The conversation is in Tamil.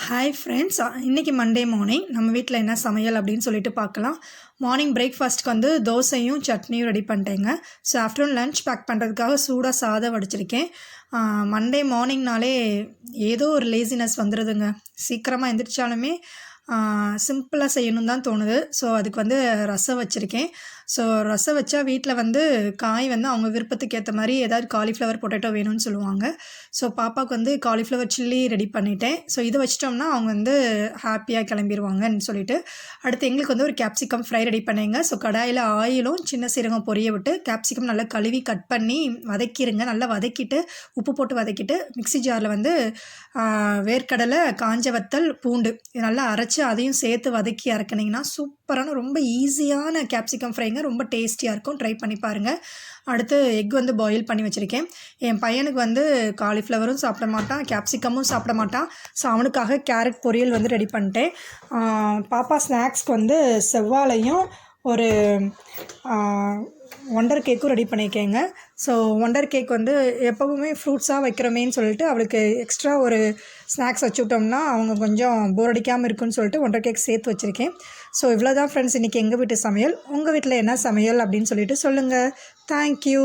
ஹாய் ஃப்ரெண்ட்ஸ், இன்றைக்கி மண்டே மார்னிங் நம்ம வீட்டில் என்ன சமையல் அப்படின்னு சொல்லிட்டு பார்க்கலாம். மார்னிங் பிரேக்ஃபாஸ்ட்டுக்கு வந்து தோசையும் சட்னியும் ரெடி பண்ணிட்டேங்க. ஸோ ஆஃப்டர்நூன் லன்ச் பேக் பண்ணுறதுக்காக சூடாக சாதம் வடிச்சிருக்கேன். மண்டே மார்னிங்னாலே ஏதோ ஒரு லேசினஸ் வந்துடுதுங்க. சீக்கிரமாக எந்திரிச்சாலுமே சிம்பிளாக செய்யணும் தான் தோணுது. ஸோ அதுக்கு வந்து ரசம் வச்சுருக்கேன். ஸோ ரசம் வச்சா வீட்டில் வந்து காய் வந்து அவங்க விருப்பத்துக்கு ஏற்ற மாதிரி ஏதாவது காலிஃப்ளவர் பொட்டேட்டோ வேணும்னு சொல்லுவாங்க. ஸோ பாப்பாவுக்கு வந்து காலிஃப்ளவர் சில்லி ரெடி பண்ணிட்டேன். ஸோ இதை வச்சிட்டோம்னா அவங்க வந்து ஹாப்பியாக கிளம்பிடுவாங்கன்னு சொல்லிட்டு அடுத்து எங்களுக்கு வந்து ஒரு கேப்சிகம் ஃப்ரை ரெடி பண்ணேங்க. ஸோ கடாயில் ஆயிலும் சின்ன சீரகம் பொரிய விட்டு கேப்சிகம் நல்லா கழுவி கட் பண்ணி வதக்கிடுங்க. நல்லா வதக்கிட்டு உப்பு போட்டு வதக்கிட்டு மிக்ஸி ஜாரில் வந்து வேர்க்கடலை, காஞ்ச வத்தல், பூண்டு இது நல்லா அரைச்சி அதையும் சேர்த்து வதக்கி இறக்குனிங்கன்னா சூப்பரான ரொம்ப ஈஸியான கேப்சிகம் ஃப்ரைங்க. ரொம்ப டேஸ்டியாக இருக்கும். ட்ரை பண்ணி பாருங்கள். அடுத்து எக் வந்து பாயில் பண்ணி வச்சுருக்கேன். என் பையனுக்கு வந்து காலிஃப்ளவரும் சாப்பிட மாட்டான், கேப்சிகமும் சாப்பிட மாட்டான். ஸோ அவனுக்காக கேரட் பொரியல் வந்து ரெடி பண்ணிட்டேன். பாப்பா ஸ்நாக்ஸ்க்கு வந்து செவ்வாழையும் ஒரு ஒண்டர் கேக்கும் ரெடி பண்ணியிருக்கேங்க. ஸோ ஒண்டர் கேக் வந்து எப்போவுமே ஃப்ரூட்ஸாக வைக்கிறோமேன்னு சொல்லிட்டு அவளுக்கு எக்ஸ்ட்ரா ஒரு ஸ்நாக்ஸ் வச்சுவிட்டோம்னா அவங்க கொஞ்சம் போர் அடிக்காமல் இருக்குன்னு சொல்லிட்டு ஒண்டர் கேக் சேர்த்து வச்சுருக்கேன். ஸோ இவ்வளோ தான் ஃப்ரெண்ட்ஸ் இன்றைக்கி எங்கள் வீட்டு சமையல். உங்கள் வீட்டில் என்ன சமையல் அப்படின்னு சொல்லிட்டு சொல்லுங்கள். தேங்க்யூ.